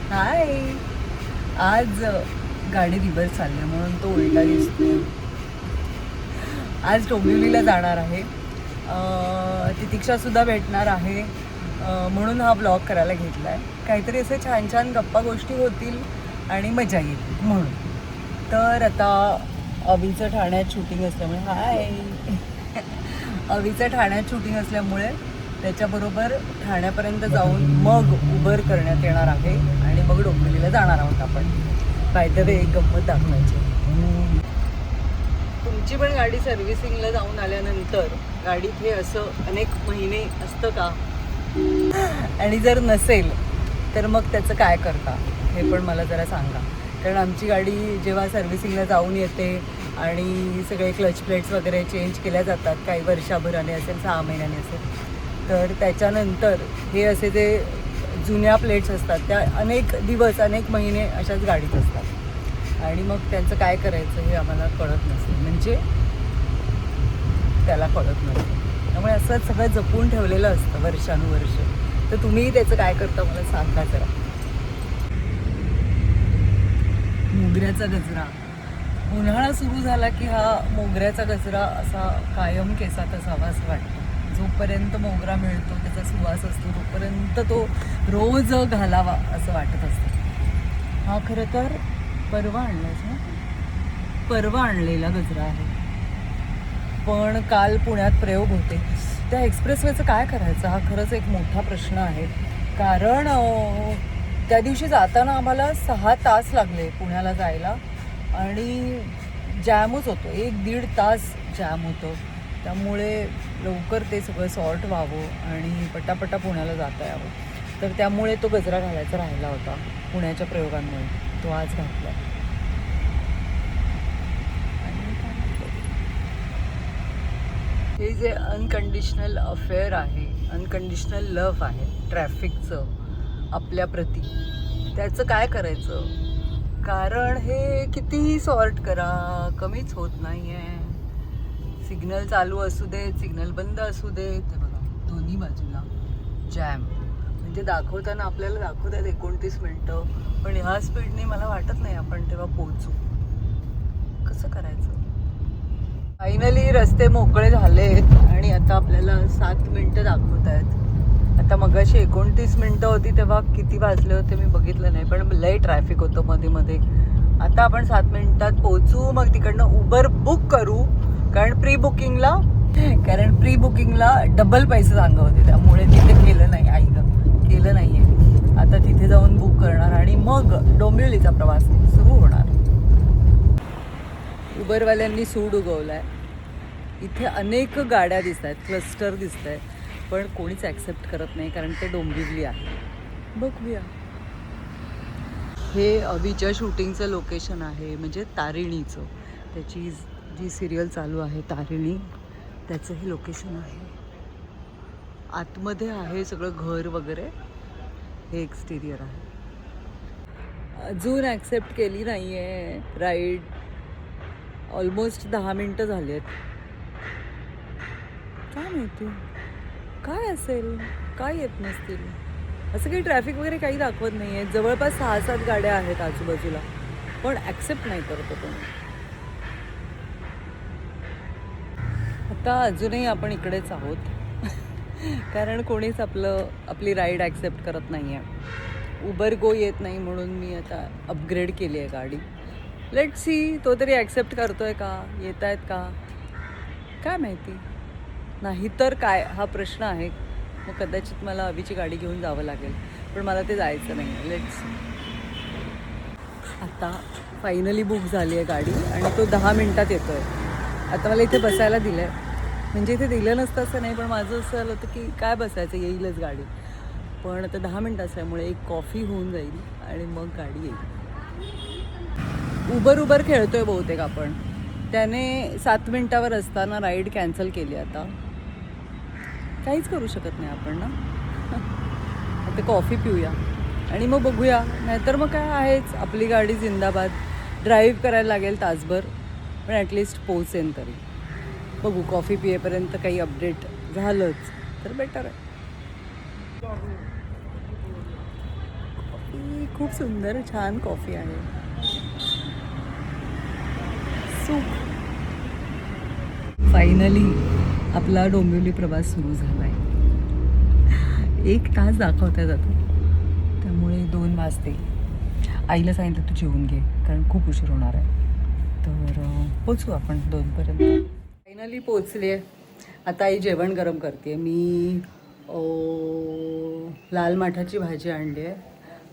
हाय. आज गाडी रिव्हर्स चालली आहे म्हणून तो उलटा दिसतोय. आज डोंबिवलीला जाणार आहे. तितिक्षासुद्धा भेटणार आहे, म्हणून हा ब्लॉग करायला घेतला आहे. काहीतरी असे छान छान गप्पा गोष्टी होतील आणि मजा येईल म्हणून. तर आता अवीचं ठाण्यात शूटिंग असल्यामुळे अवीचं ठाण्यात शूटिंग असल्यामुळे त्याच्याबरोबर ठाण्यापर्यंत जाऊन मग उबर करण्यात येणार आहे आणि मग डोंबिवलीला जाणार आहोत आपण. बाय द वे एक गंमत दाखवायची. तुमची पण गाडी सर्व्हिसिंगला जाऊन आल्यानंतर गाडीत हे असं अनेक महिने असतं का? आणि जर नसेल तर मग त्याचं काय करता हे पण मला जरा सांगा. कारण आमची गाडी जेव्हा सर्व्हिसिंगला जाऊन येते आणि सगळे क्लच प्लेट्स वगैरे चेंज केल्या जातात, काही वर्षभराने असेल 6 महिन्याने असेल, तर त्याच्यानंतर हे असे जे जुन्या प्लेट्स असतात त्या अनेक दिवस अनेक महिने अशाच गाडीत असतात आणि मग त्यांचं काय करायचं हे आम्हाला कळत नसतं, म्हणजे त्याला कळत नसतं. त्यामुळे असं सगळं जपून ठेवलेलं असतं वर्षानुवर्ष. तर तुम्ही त्याचं काय करता मला सांगा जरा. मोगऱ्याचा गजरा. उन्हाळा सुरू झाला की हा मोगऱ्याचा गजरा असा कायम केसात असावा असं वाटतं. जोपर्यंत मोगरा मिळतो, त्याचा सुवास असतो, तोपर्यंत तो रोज घालावा असं वाटत असतं. हा खरं तर परवा आणलेला गजरा आहे. पण काल पुण्यात प्रयोग होते. त्या एक्सप्रेसवेचं काय करायचं हा खरंच एक मोठा प्रश्न आहे. कारण त्या दिवशी जाताना आम्हाला 6 तास लागले पुण्याला जायला आणि जॅमच होतं. 1-1.5 तास जॅम होतं. त्यामुळे लवकर ते सगळं सॉर्ट व्हावं आणि पटापटा पुण्याला जाता यावं. तर त्यामुळे तो गजरा घालायचा राहिला होता पुण्याच्या प्रयोगांमुळे. तो आज घातला. हे जे अनकंडिशनल अफेअर आहे, अनकंडिशनल लव्ह आहे ट्रॅफिकचं आपल्याप्रती, त्याचं काय करायचं? कारण हे कितीही सॉर्ट करा कमीच होत नाही आहे. सिग्नल चालू असू देत, सिग्नल बंद असू देत, ते बघा दोन्ही बाजूला जॅम. म्हणजे दाखवताना आपल्याला दाखवतात 29 मिनटं, पण ह्या स्पीडने मला वाटत नाही आपण तेव्हा पोहोचू. कसं करायचं? फायनली रस्ते मोकळे झालेत आणि आता आपल्याला 7 मिनटं दाखवत आहेत. आता मगाशी 29 मिनटं होती तेव्हा किती वाजले होते मी बघितलं नाही, पण लय ट्रॅफिक होतं मध्ये मध्ये. आता आपण 7 मिनिटात पोहोचू, मग तिकडनं उबर बुक करू. कारण प्री बुकिंगला डबल पैसे सांगत होते, त्यामुळे तिथे केलं नाही. केलं नाही आहे. आता तिथे जाऊन बुक करणार आणि मग डोंबिवलीचा प्रवास सुरू होणार. उबरवाल्यांनी सूड उगवला आहे. इथे अनेक गाड्या दिसत आहेत, क्लस्टर दिसत आहे, पण कोणीच ॲक्सेप्ट करत नाही कारण ते डोंबिवली आहे. बघूया. हे अवीच्या शूटिंगचं लोकेशन आहे, म्हणजे तारिणीचं. त्याची जी सिरियल चालू आहे तारिणी, त्याचं हे लोकेशन आहे. आतमध्ये आहे सगळं घर वगैरे. हे एक्सटिरियर आहे. अजून ॲक्सेप्ट केली नाही आहे राईड. ऑलमोस्ट 10 मिनटं झाली आहेत. काय माहिती काय असेल, काय येत नसतील. असं काही ट्रॅफिक वगैरे काही दाखवत नाही आहे. जवळपास 6-7 गाड्या आहेत आजूबाजूला, पण ॲक्सेप्ट नाही करत कोणी. आता अजूनही आपण इकडेच आहोत कारण कोणीच आपली राईड ॲक्सेप्ट करत नाही आहे. उबर गो येत नाही म्हणून मी आता अपग्रेड केली आहे गाडी. लेट्स सी तो तरी ॲक्सेप्ट करतो आहे का, येत आहेत का काय माहिती. नाही तर काय हा प्रश्न आहे. मग कदाचित मला अवीची गाडी घेऊन जावं लागेल, पण मला ते जायचं नाही आहे. लेट्स. आता फायनली बुक झाली आहे गाडी आणि तो 10 मिनटात येतो आहे. आता मला इथे बसायला दिलं आहे, म्हणजे इथे दिलं नसतं असं नाही, पण माझं असं झालं होतं की काय बसायचं, येईलच गाडी. पण आता 10 मिनटं असल्यामुळे एक कॉफी होऊन जाईल आणि मग गाडी येईल. उबर खेळतोय बहुतेक आपण. त्याने 7 मिनटावर असताना राईड कॅन्सल केली. आता काहीच करू शकत नाही आपण ना. आता कॉफी पिऊया आणि मग बघूया. नाहीतर मग काय आहेच, आपली गाडी जिंदाबाद. ड्राईव्ह करायला लागेल तासभर, पण ॲटलिस्ट पोहोचेन तरी. बघू, कॉफी पियेपर्यंत काही अपडेट झालंच तर बेटर आहे. खूप सुंदर छान कॉफी आहे. सुख. फायनली आपला डोंबिवली प्रवास सुरू झाला आहे. 1 तास दाखवता जातो, त्यामुळे 2 वाजते. आईला सांगितलं तू जेवून घे कारण खूप उशीर होणार आहे. तर पोचू आपण 2पर्यंत. फायनली पोचले आहे. आता आई जेवण गरम करते. मी लाल माठाची भाजी आणली आहे,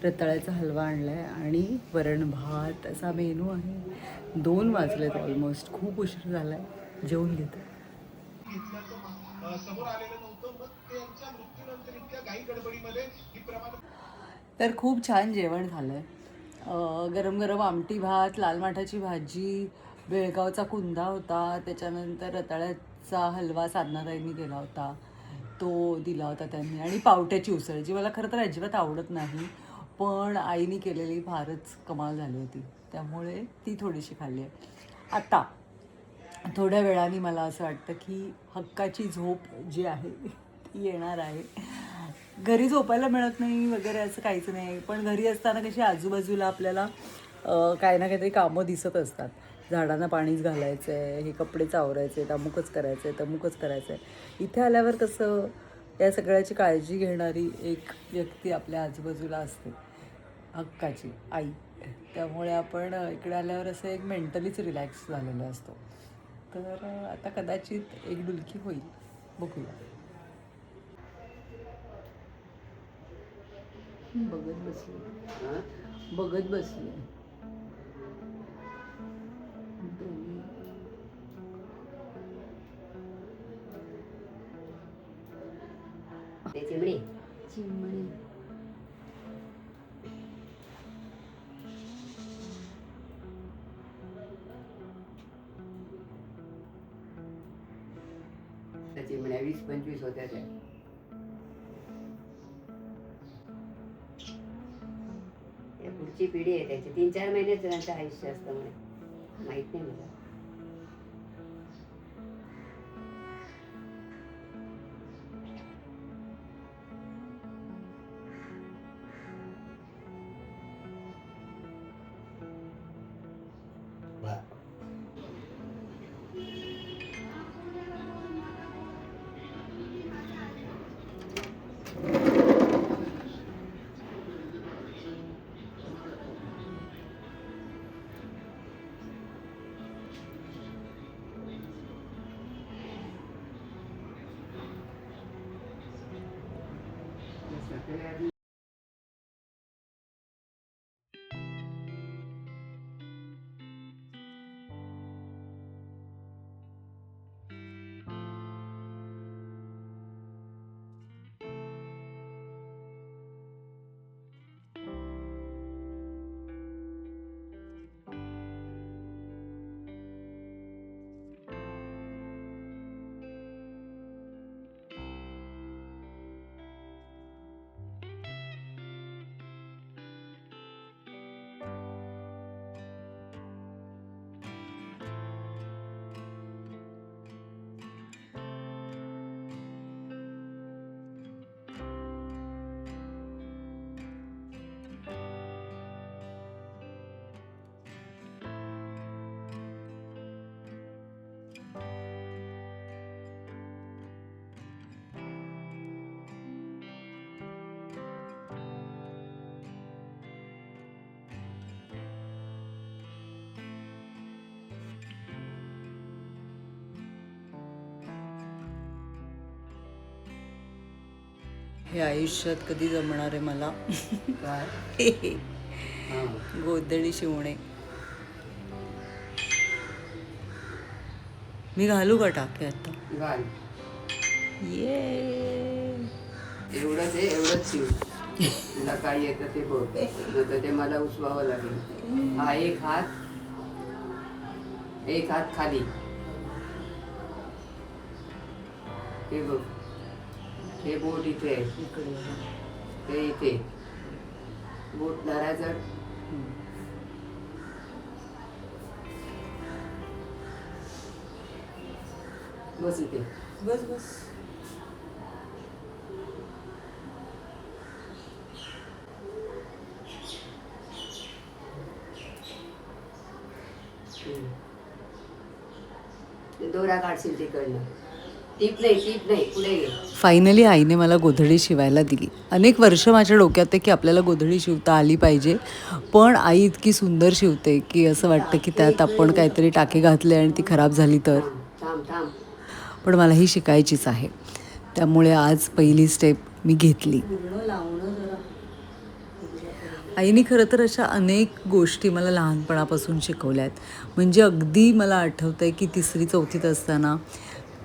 रताळ्याचा हलवा आणला आहे आणि वरण भात असा मेनू आहे. 2 वाजलेत ऑलमोस्ट. खूप उशीर झाला आहे. जेवून घेते. तर खूप छान जेवण झालं आहे. गरम गरम आमटी भात, लाल माठाची भाजी, बेळगावचा कुंदा होता, त्याच्यानंतर रताळ्याचा हलवा साधनाताईंनी केला होता, तो दिला होता त्यांनी, आणि पावट्याची उसळ, जी मला खरं तर अजिबात आवडत नाही, पण आईने केलेली फारच कमाल झाली होती, त्यामुळे ती थोडीशी खाल्ली आहे. आता थोड्या वेळाने मला असं वाटतं की हक्काची झोप जी आहे ती येणार आहे. घरी झोपायला मिळत नाही वगैरे असं काहीच नाही, पण घरी असताना कशी आजूबाजूला आपल्याला काही ना काहीतरी कामं दिसत असतात. झाडांना पाणीच घालायचं आहे, हे कपडेच आवरायचे आहेत, अमुकच करायचं आहे, तमुकच करायचं आहे. इथे आल्यावर कसं या सगळ्याची काळजी घेणारी एक व्यक्ती आपल्या आजूबाजूला असते, हक्काची आई. त्यामुळे आपण इकडे आल्यावर असं एक मेंटलीच रिलॅक्स झालेलं असतो. तर आता कदाचित एक डुलकी होईल, बघूया. बघत बसली. चिमणी चिमण्या 20-25 होत्या त्या. पुढची पिढी आहे त्याची. 3-4 महिन्याचं त्यांचं आयुष्य असतं म्हणे, माहित नाही मला. हे आयुष्यात कधी जमणार आहे मला गोधडी शिवणे. मी घालू का टाके आता? घाल. ये एवढंच आहे, एवढंच शिव. तुला काय येतं ते बघ, नंतर ते मला उचवावं लागेल. हा एक हात खाली, हे बघ, हे बोट इथे आहे, ते इथे बोट धरायचं. बस इथे, बस. ते दोरा काढशील तिकडनं. टीप नाही पुढे घे. फायनली आईने मला गोधडी शिवायला दिली. अनेक वर्ष माझ्या डोक्यात आहे की आपल्याला गोधडी शिवता आली पाहिजे, पण आई इतकी सुंदर शिवते की असं वाटतं की त्यात आपण काहीतरी टाके घातले आणि ती खराब झाली तर. थांब. पण मला ही शिकायचीच आहे, त्यामुळे आज पहिली स्टेप मी घेतली. आईने खरं तर अशा अनेक गोष्टी मला लहानपणापासून शिकवल्या आहेत. म्हणजे अगदी मला आठवतं आहे की 3री-4थीत असताना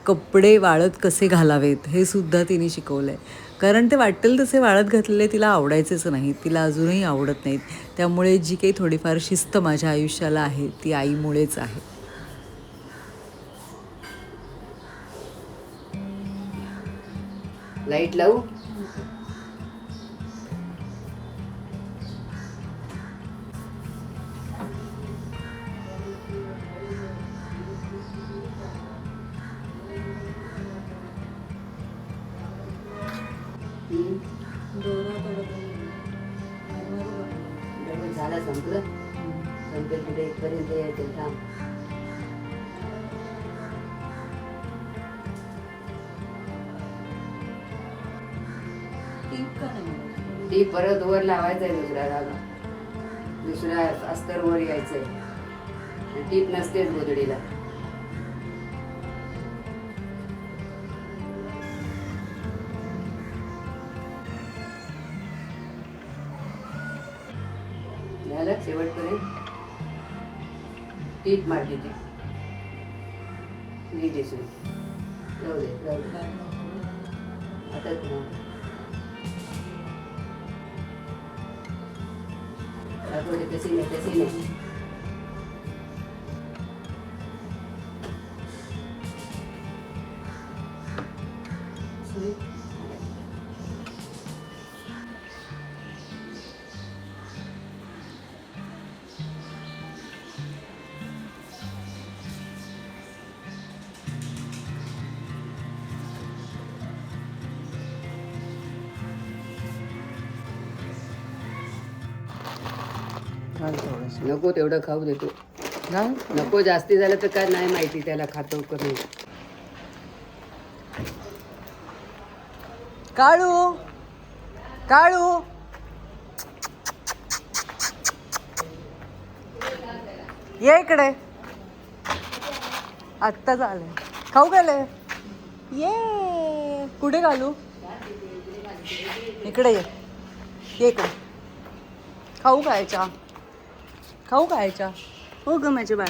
कपडे वाळत कसे घालावेत हे सुद्धा तिने शिकवलं आहे. कारण ते वाटेल तसे वाळत घातलेले तिला आवडायचेच नाहीत, तिला अजूनही आवडत नाहीत. त्यामुळे जी काही थोडीफार शिस्त माझ्या आयुष्याला आहे ती आईमुळेच आहे. लाईट लावू. झाला संपलं पुढे इथपर्यंत यायचं. थांब. टीप परत वर लावायचंय दुसऱ्या अस्तर वर यायचंय. टीप नसतेच गोधडीला. झालं शेवटपर्यंत. टीप मारली ती दिसून. जाऊ दे. आता तशी नाही. नको तेवढं खाऊ देतो. नको जास्ती झालं तर काय नाही माहिती, त्याला खातो कमी. काळू ये इकडे. आत्ताच आलंय. खाऊ गेले. ये कुठे घालू? इकडे ये इकडे. खाऊ खायच्या हो ग माझे बाळ.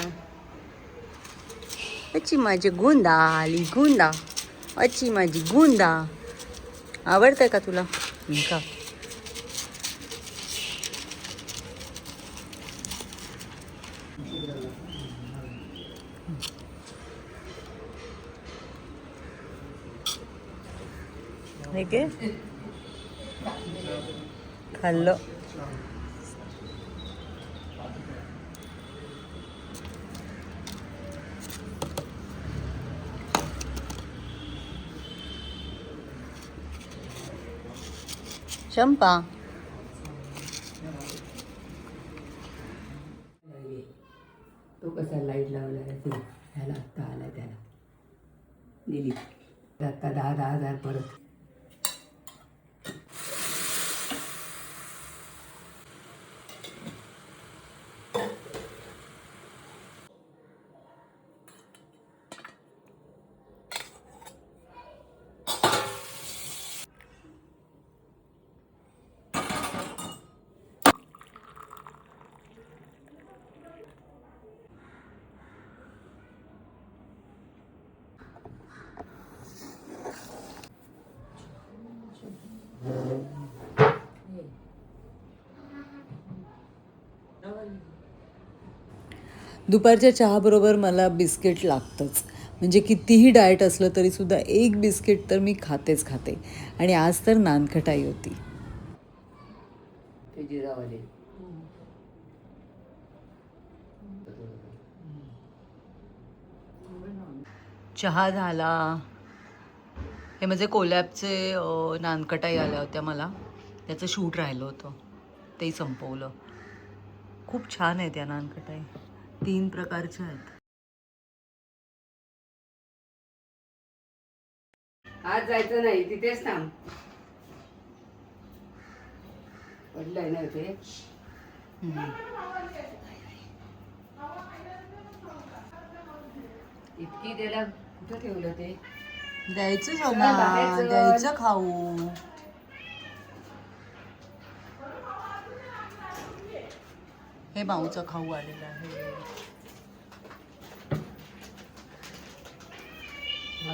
अच्छी माझी गुंदा आली गुंदा. अच्छी माझी गुंदा. आवडतंय का तुला? का ठीक आहे. खाल्लं. चंपा तो कसा लाईट लावला ह्याला आत्ता आला. त्याला दिली आत्ता 10,000 परत. दुपारच्या चहाबरोबर मला बिस्किट लागतंच. म्हणजे कितीही डाएट असलं तरीसुद्धा एक बिस्किट तर मी खाते. आणि आज तर नानखटाई होती. जिरावाले चहा झाला. हे म्हणजे कोलॅबचे नानकटाई आल्या होत्या मला, त्याचं शूट राहिलं होतं, तेही संपवलं. खूप छान आहे त्या नानकटाई. 3 प्रकारच्या आहेत. आज जायचं नाही, तिथेच थांब. पडलंय ना ते. इतकी त्याला कुठं ठेवलं ते? द्यायचं चल, सोना, बाहेर चल. द्यायचं खाऊ. हे माऊचं खाऊ आलेलं आहे.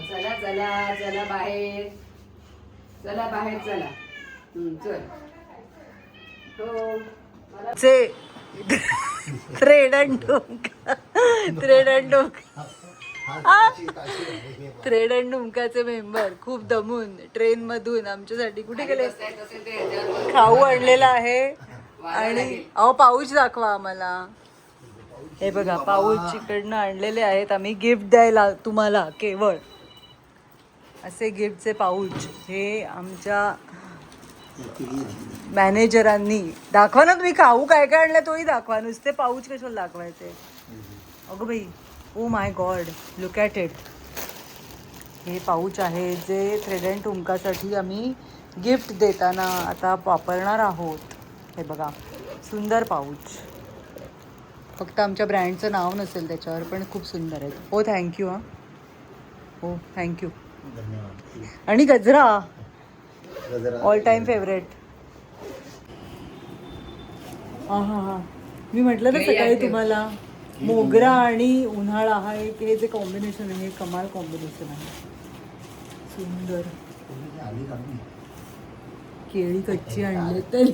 चला चला चला बाहेर, चला बाहेर चला. चल. हो चे thread and Dumka, thread and Dumka, thread and डुमकाचे मेंबर खूप दमून ट्रेन मधून आमच्यासाठी कुठे गेले, खाऊ आणलेला आहे. आणि अहो पाऊच दाखवा आम्हाला. हे बघा पाऊच इकडनं आणलेले आहेत आम्ही गिफ्ट द्यायला तुम्हाला. केवळ असे गिफ्टचे पाऊच हे आमच्या मॅनेजरांनी. दाखवा ना तुम्ही खाऊ काय काय आणलं तोही दाखवा, नुसते पाऊच कशाला दाखवायचे. अगं बाई, oh my God, look at it. हे पाऊच आहे जे थ्रेड अँड टुमकासाठी आम्ही गिफ्ट देताना आता वापरणार आहोत. हे बघा सुंदर पाऊच. फक्त आमच्या ब्रँडचं नाव नसेल त्याच्यावर, पण खूप सुंदर आहेत. हो थँक्यू. हां हो थँक्यू. आणि गजरा ऑल टाइम फेवरेट. हां हां हां, मी म्हटलं ना सकाळी तुम्हाला, मोगरा आणि उन्हाळा हा एक हे जे कॉम्बिनेशन आहे, कमाल कॉम्बिनेशन आहे. सुंदर. केळी कच्ची आणले तर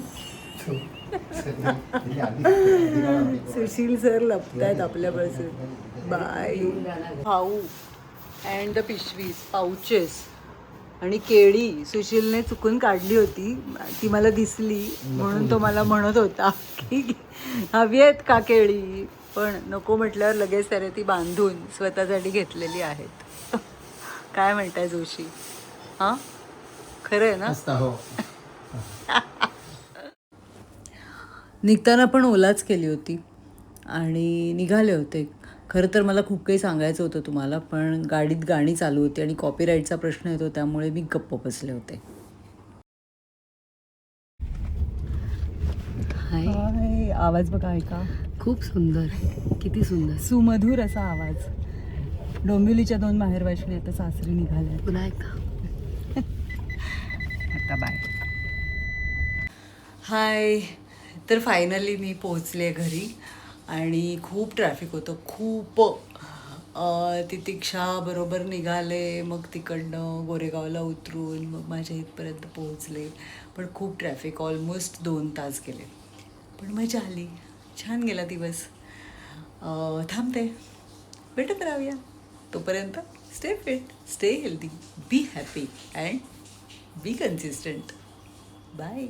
सुशील सर लपतायत आपल्यापासून. बाय. खाऊ अँड द पिशवीज, पाऊचेस आणि केळी सुशीलने चुकून काढली होती, ती मला दिसली म्हणून तो मला म्हणत होता की हवी आहेत का केळी, पण नको म्हटल्यावर लगेच त्याने ती बांधून स्वतःसाठी घेतलेली आहेत. काय म्हणताय जोशी? हां खरं आहे ना? निघताना पण ओलाच केली होती आणि निघाले होते. खरं तर मला खूप काही सांगायचं होतं तुम्हाला, पण गाडीत गाणी चालू होती आणि कॉपीराईटचा प्रश्न येतो, त्यामुळे मी गप्प बसले होते. हाय, आवाज बघा, ऐका. खूप सुंदर, किती सुंदर, सुमधूर असा आवाज. डोंबिवलीच्या 2 माहेरवाशिणी आता सासरी निघाल्या. पुन्हा ऐका. आता बाय. हाय. तर फायनली मी पोहोचले घरी आणि खूप ट्रॅफिक होतं, खूप. तितिक्षा बरोबर निघाले, मग तिकडनं गोरेगावला उतरून मग माझ्या इथपर्यंत पोहोचले, पण खूप ट्रॅफिक, ऑलमोस्ट 2 तास गेले. पण मजा आली, छान गेला दिवस. थांबते, भेटत राहूया. तोपर्यंत stay fit, stay healthy, be happy and be consistent. Bye.